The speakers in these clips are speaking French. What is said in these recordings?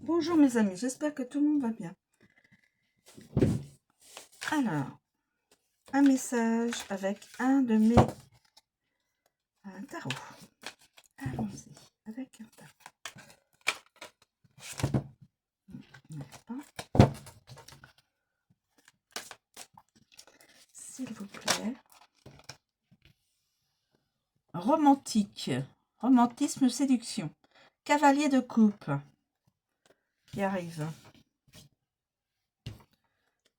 Bonjour mes amis, j'espère que tout le monde va bien. Alors, un message avec un de mes tarots. Allons-y, avec un tarot. N'est-ce pas? S'il vous plaît. Romantique. Romantisme, séduction. Cavalier de coupe. Qui arrive.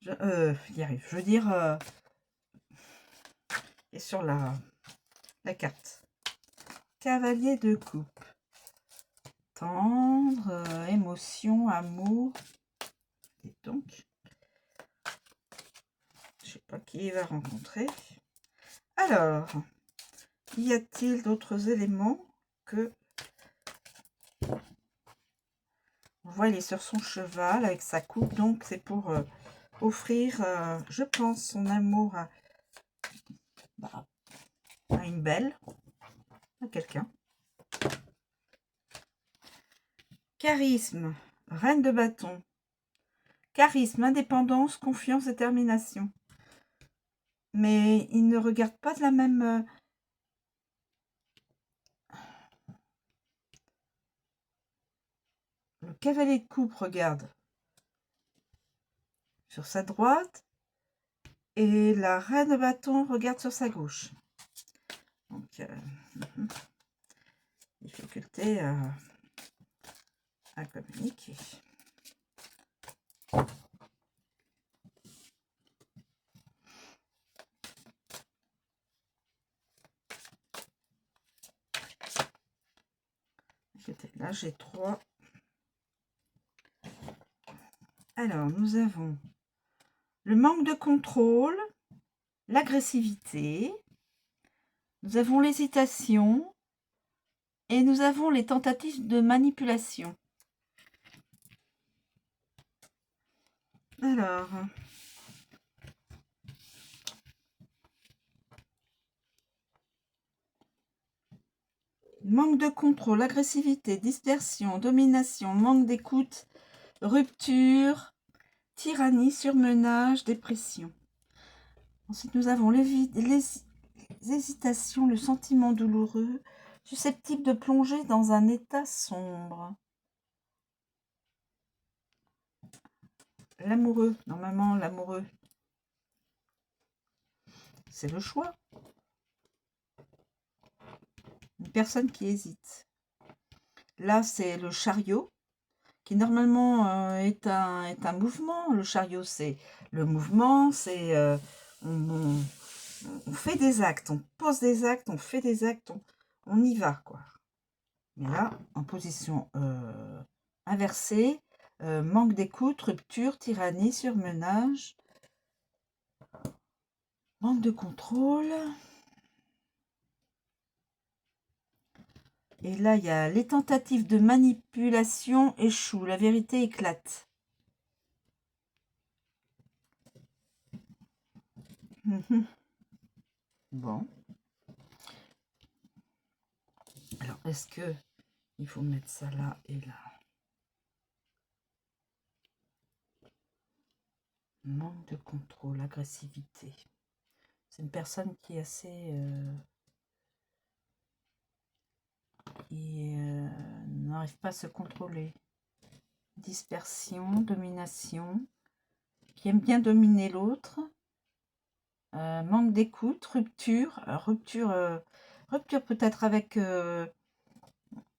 Il arrive. Je veux dire, et sur la carte. Cavalier de coupe. Tendre, émotion, amour. Et donc, je sais pas qui il va rencontrer. Alors, y a-t-il d'autres éléments que... On voit, il est sur son cheval avec sa coupe, donc c'est pour offrir, je pense, son amour à une belle, à quelqu'un. Charisme, reine de bâton. Charisme, indépendance, confiance, détermination. Mais il ne regarde pas de la même... Le cavalier de coupe regarde sur sa droite et la reine de bâton regarde sur sa gauche. Donc, difficulté à communiquer. Là, j'ai 3. Alors, nous avons le manque de contrôle, l'agressivité, nous avons l'hésitation et nous avons les tentatives de manipulation. Alors, manque de contrôle, agressivité, dispersion, domination, manque d'écoute, rupture, tyrannie, surmenage, dépression. Ensuite, nous avons les hésitations, le sentiment douloureux, susceptible de plonger dans un état sombre. L'amoureux, normalement l'amoureux, c'est le choix. Une personne qui hésite. Là, c'est le chariot, qui normalement est un mouvement. Le chariot, c'est le mouvement, c'est on fait des actes, on pose des actes, on fait des actes, on y va, quoi. Mais là, en position inversée, manque d'écoute, rupture, tyrannie, surmenage, manque de contrôle. Et là, il y a les tentatives de manipulation échouent, la vérité éclate. Bon. Alors, est-ce que il faut mettre ça là et là? Manque de contrôle, agressivité. C'est une personne qui est assez... qui n'arrive pas à se contrôler. Dispersion, domination, qui aime bien dominer l'autre. Manque d'écoute, rupture. Rupture peut-être avec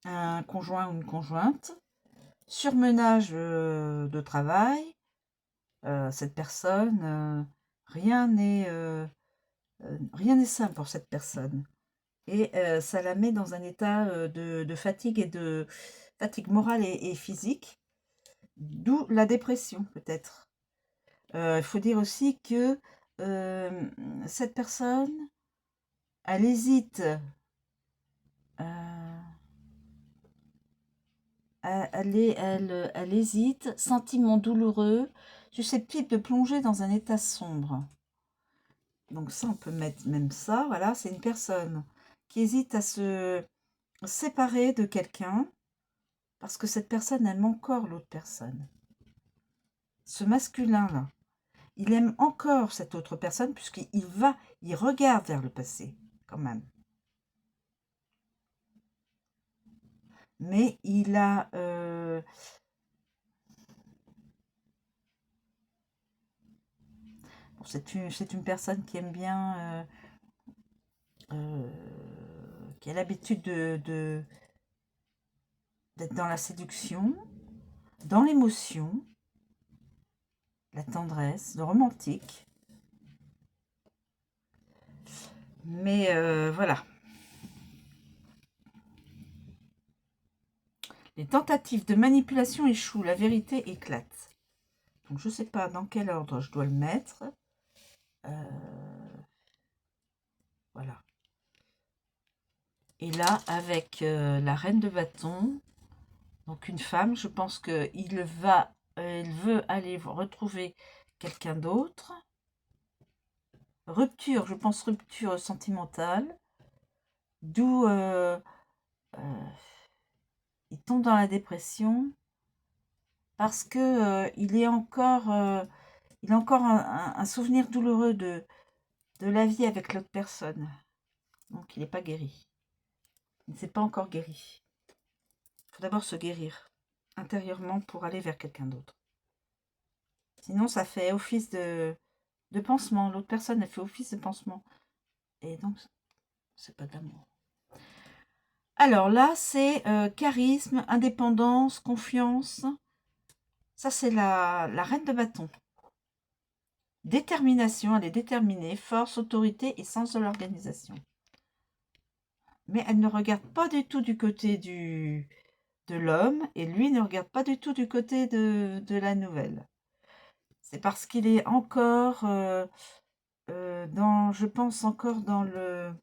un conjoint ou une conjointe. Surmenage de travail. Cette personne, rien n'est simple pour cette personne. Et ça la met dans un état de fatigue et de fatigue morale et physique, d'où la dépression peut-être. Il faut dire aussi que cette personne, elle hésite, elle hésite, sentiment douloureux, susceptible de plonger dans un état sombre. Donc ça, on peut mettre même ça, voilà, c'est une personne qui hésite à se séparer de quelqu'un, parce que cette personne aime encore l'autre personne. Ce masculin-là, il aime encore cette autre personne il regarde vers le passé, quand même. Mais il a... bon, c'est une personne qui aime bien... qui a l'habitude d'être dans la séduction, dans l'émotion, la tendresse, le romantique. Mais voilà. Les tentatives de manipulation échouent, la vérité éclate. Donc je ne sais pas dans quel ordre je dois le mettre. Voilà. Et là, avec la reine de bâton, donc une femme, je pense qu'il veut aller retrouver quelqu'un d'autre. Rupture, je pense rupture sentimentale, d'où il tombe dans la dépression parce que il a encore un souvenir douloureux de la vie avec l'autre personne. Donc il n'est pas guéri. Il ne s'est pas encore guéri. Il faut d'abord se guérir intérieurement pour aller vers quelqu'un d'autre. Sinon, ça fait office de pansement. L'autre personne, elle fait office de pansement. Et donc, c'est pas d'amour. Alors là, c'est charisme, indépendance, confiance. Ça, c'est la reine de bâton. Détermination, elle est déterminée, force, autorité et sens de l'organisation. Mais elle ne regarde pas du tout du côté de l'homme et lui ne regarde pas du tout du côté de la nouvelle. C'est parce qu'il est encore je pense encore dans le...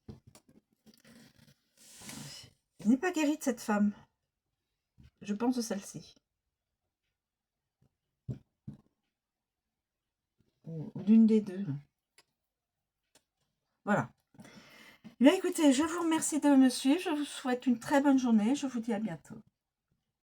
Il n'est pas guéri de cette femme. Je pense de celle-ci. Ou d'une des deux. Voilà. Bien écoutez, je vous remercie de me suivre. Je vous souhaite une très bonne journée. Je vous dis à bientôt.